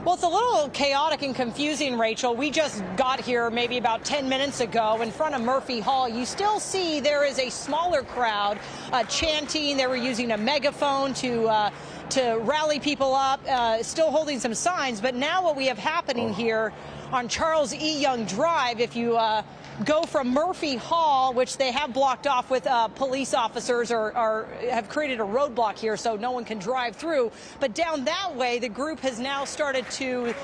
Well, it's a little chaotic and confusing, Rachel. We just got here maybe about 10 minutes ago in front of Murphy Hall. You still see there is a smaller crowd chanting. They were using a megaphone to rally people up, still holding some signs. But now what we have happening here on Charles E. Young Drive, if you go from Murphy Hall, which they have blocked off with police officers or have created a roadblock here so no one can drive through. But down that way, the group has now started to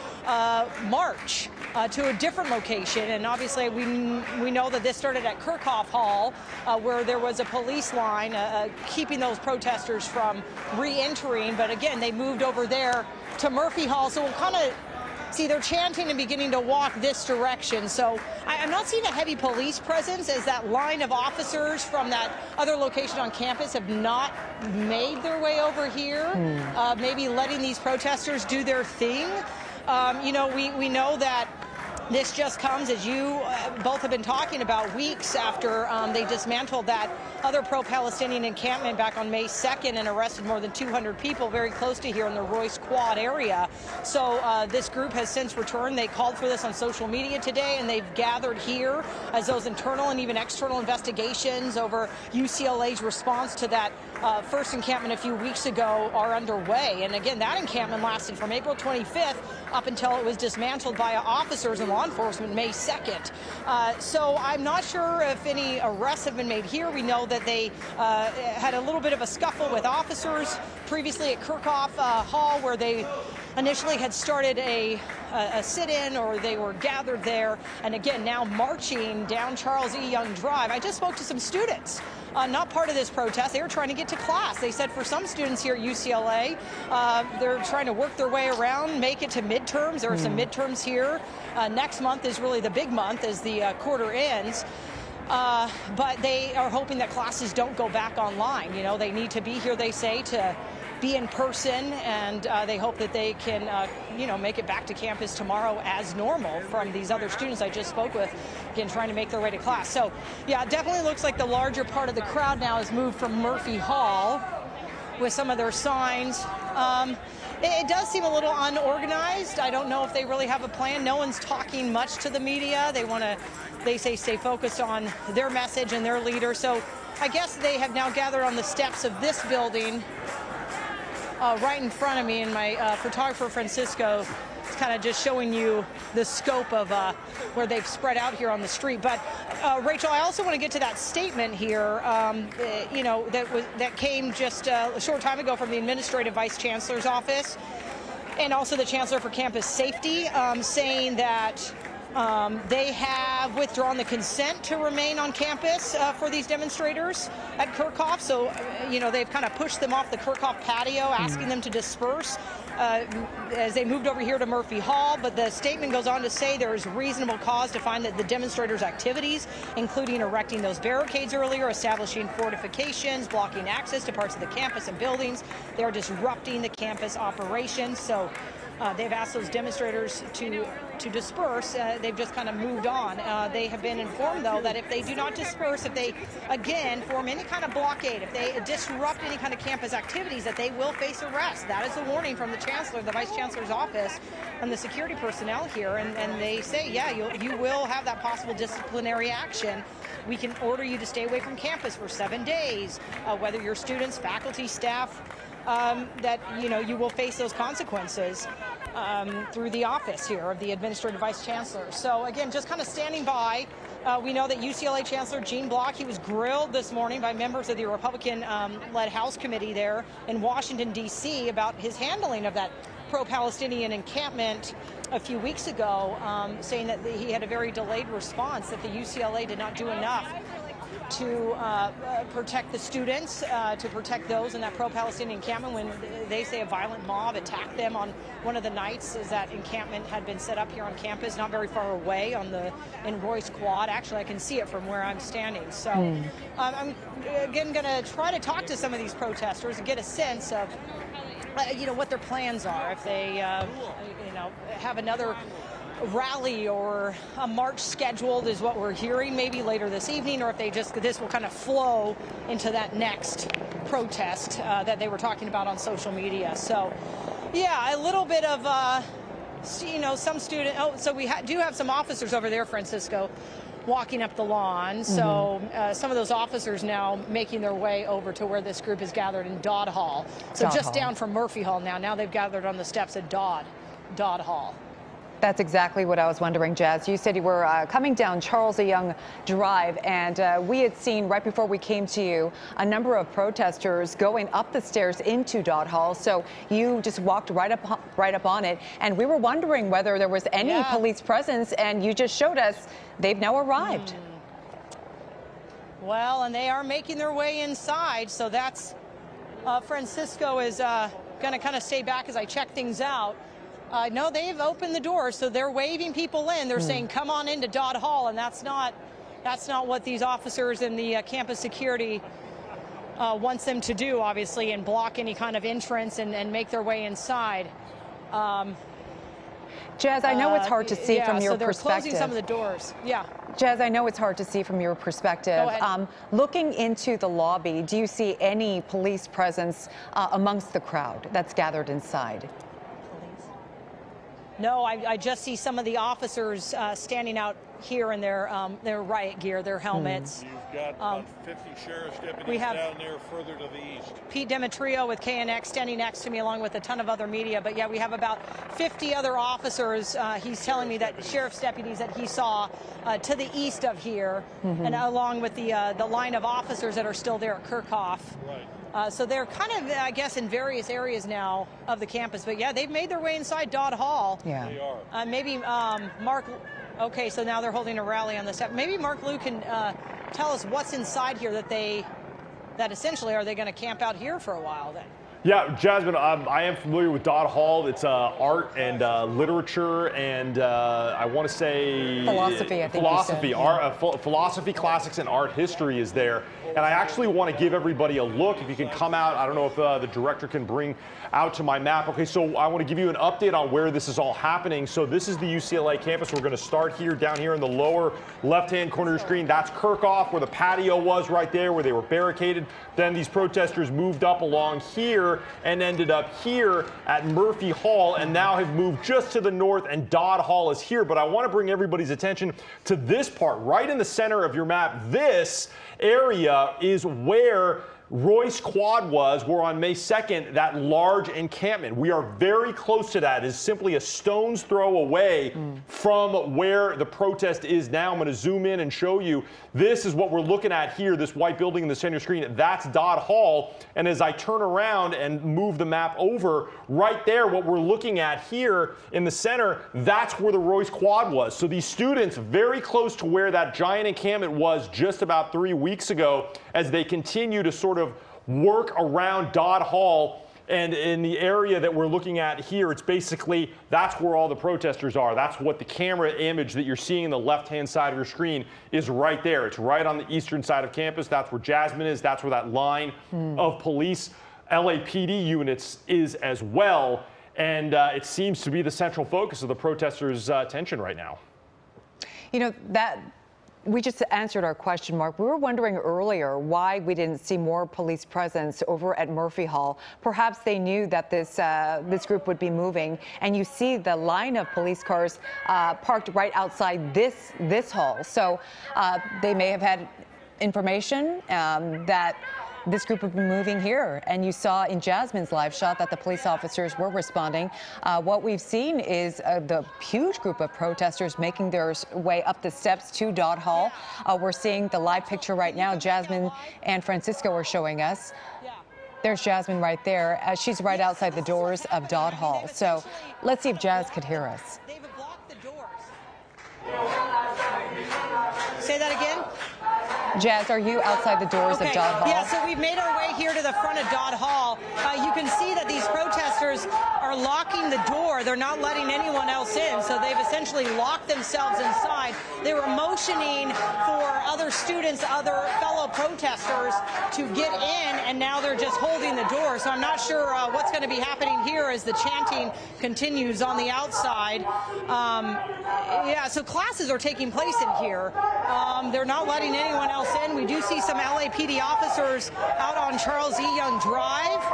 march to a different location. And obviously, we know that this started at Kirchhoff Hall, where there was a police line keeping those protesters from re-entering. But again, they moved over there to Murphy Hall. So we'll kind of see they're chanting and beginning to walk this direction. So I'm not seeing a heavy police presence as that line of officers from that other location on campus have not made their way over here, maybe letting these protesters do their thing. You know, we know that this just comes, as you both have been talking about, weeks after they dismantled that other pro-Palestinian encampment back on May 2nd and arrested more than 200 people very close to here in the Royce Quad area. So this group has since returned. They called for this on social media today, and they've gathered here as those internal and even external investigations over UCLA's response to that first encampment a few weeks ago are underway. And again, that encampment lasted from April 25th up until it was dismantled by officers and law enforcement May 2nd. So I'm not sure if any arrests have been made here. We know that they had a little bit of a scuffle with officers previously at Kirchhoff Hall, where they initially had started a sit-in, or they were gathered there, and again now marching down Charles E. Young Drive. I just spoke to some students, not part of this protest. They were trying to get to class. They said for some students here at UCLA, they're trying to work their way around, make it to midterms. There are some midterms here. Next month is really the big month as the quarter ends. But they are hoping that classes don't go back online. You know, they need to be here, they say, to be in person, and they hope that they can, you know, make it back to campus tomorrow as normal from these other students I just spoke with, again, trying to make their way to class. So, yeah, it definitely looks like the larger part of the crowd now has moved from Murphy Hall with some of their signs. It does seem a little unorganized. I don't know if they really have a plan. No one's talking much to the media. They want to, they say, stay focused on their message and their leader. So I guess they have now gathered on the steps of this building right in front of me, and my photographer Francisco is kind of just showing you the scope of where they've spread out here on the street. But Rachel, I also want to get to that statement here, you know, that came just a short time ago from the Administrative Vice Chancellor's office, and also the Chancellor for Campus Safety, saying that they have withdrawn the consent to remain on campus for these demonstrators at Kirchhoff. So, you know, they've kind of pushed them off the Kirchhoff patio, asking them to disperse as they moved over here to Murphy Hall. But the statement goes on to say there is reasonable cause to find that the demonstrators' activities, including erecting those barricades earlier, establishing fortifications, blocking access to parts of the campus and buildings, they're disrupting the campus operations. So they've asked those demonstrators to disperse. They've just kind of moved on. They have been informed, though, that if they do not disperse, if they, again, form any kind of blockade, if they disrupt any kind of campus activities, that they will face arrest. That is the warning from the Chancellor, the Vice Chancellor's office, and the security personnel here. And they say, yeah, you will have that possible disciplinary action. We can order you to stay away from campus for 7 days, whether you're students, faculty, staff, that, you know, you will face those consequences through the office here of the Administrative Vice Chancellor. So again, just kind of standing by. We know that UCLA Chancellor Gene Block, he was grilled this morning by members of the Republican-led House committee there in Washington, D.C. about his handling of that pro-Palestinian encampment a few weeks ago, saying that he had a very delayed response, that the UCLA did not do enough to protect the students, to protect those in that pro-Palestinian encampment when they say a violent mob attacked them on one of the nights as that encampment had been set up here on campus, not very far away in Royce Quad. Actually, I can see it from where I'm standing. So I'm again going to try to talk to some of these protesters and get a sense of you know, what their plans are, if they you know, have another rally or a march scheduled, is what we're hearing, maybe later this evening, or if they just, this will kind of flow into that next protest that they were talking about on social media. So yeah, a little bit of you know, some student. Oh, so we do have some officers over there, Francisco, walking up the lawn. So some of those officers now making their way over to where this group is gathered in Dodd Hall. So just down from Murphy Hall now. Now they've gathered on the steps at Dodd Hall. That's exactly what I was wondering, Jazz. You said you were coming down Charles E. Young Drive, and we had seen right before we came to you a number of protesters going up the stairs into Dodd Hall. So you just walked right up on it, and we were wondering whether there was any police presence, and you just showed us they've now arrived. Well, and they are making their way inside. So that's Francisco is going to kind of stay back as I check things out. No, they've opened the doors, so they're waving people in. They're saying, "Come on into Dodd Hall," and that's not what these officers in the campus security wants them to do, obviously, and block any kind of entrance and make their way inside. Jazz, I know it's hard to see from your perspective. So they're closing some of the doors. Yeah. Jazz, I know it's hard to see from your perspective. Go ahead. Looking into the lobby, do you see any police presence amongst the crowd that's gathered inside? No, I just see some of the officers standing out here in their riot gear, their helmets. You've got about 50 sheriff's deputies down there further to the east. Pete Demetrio with KNX standing next to me along with a ton of other media. But yeah, we have about 50 other officers. He's telling me that sheriff's deputies that he saw to the east of here, and along with the line of officers that are still there at Kirchhoff. Right. So they're kind of, I guess, in various areas now of the campus. But yeah, they've made their way inside Dodd Hall. Yeah. They are. Maybe Mark. Okay, so now they're holding a rally on the step. Maybe Mark Lou can tell us what's inside here that essentially are they going to camp out here for a while then? Yeah, Jasmine, I am familiar with Dodd Hall. It's art and literature and I want to say philosophy. I think philosophy, you said. philosophy, classics, and art history is there. And I actually want to give everybody a look. If you can come out, I don't know if the director can bring out to my map. Okay, so I want to give you an update on where this is all happening. So this is the UCLA campus. We're going to start here, down here in the lower left-hand corner of your screen. That's Kirchhoff, where the patio was right there, where they were barricaded. Then these protesters moved up along here and ended up here at Murphy Hall and now have moved just to the north, and Dodd Hall is here. But I want to bring everybody's attention to this part right in the center of your map. This area is where Royce Quad was, where on May 2nd, that large encampment. We are very close to that. It's simply a stone's throw away from where the protest is now. I'm going to zoom in and show you. This is what we're looking at here, this white building in the center screen. That's Dodd Hall. And as I turn around and move the map over, right there, what we're looking at here in the center, that's where the Royce Quad was. So these students very close to where that giant encampment was just about 3 weeks ago, as they continue to sort of work around Dodd Hall. And in the area that we're looking at here, it's basically, that's where all the protesters are. That's what the camera image that you're seeing in the left-hand side of your screen is right there. It's right on the eastern side of campus. That's where Jasmine is. That's where that line of police LAPD units is as well. And it seems to be the central focus of the protesters' attention right now. You know, we just answered our question, Mark. We were wondering earlier why we didn't see more police presence over at Murphy Hall. Perhaps they knew that this group would be moving, and you see the line of police cars parked right outside this hall. So they may have had information that this group would be moving here, and you saw in Jasmine's live shot that the police officers were responding. What we've seen is the huge group of protesters making their way up the steps to Dodd Hall. We're seeing the live picture right now. Jasmine and Francisco are showing us. There's Jasmine right there. She's right outside the doors of Dodd Hall. So let's see if Jazz could hear us. They've blocked the doors. Say that again? Jazz, are you outside the doors of Dodd Hall? Yeah, so we've made our way here to the front of Dodd Hall. You can see that these protesters are locking the door. They're not letting anyone else in, so they've essentially locked themselves inside. They were motioning for other students, other fellow protesters to get in, and now they're just holding the door. So I'm not sure what's going to be happening here as the chanting continues on the outside. Yeah, so classes are taking place in here. They're not letting anyone else in. We do see some LAPD officers out on Charles E. Young Drive.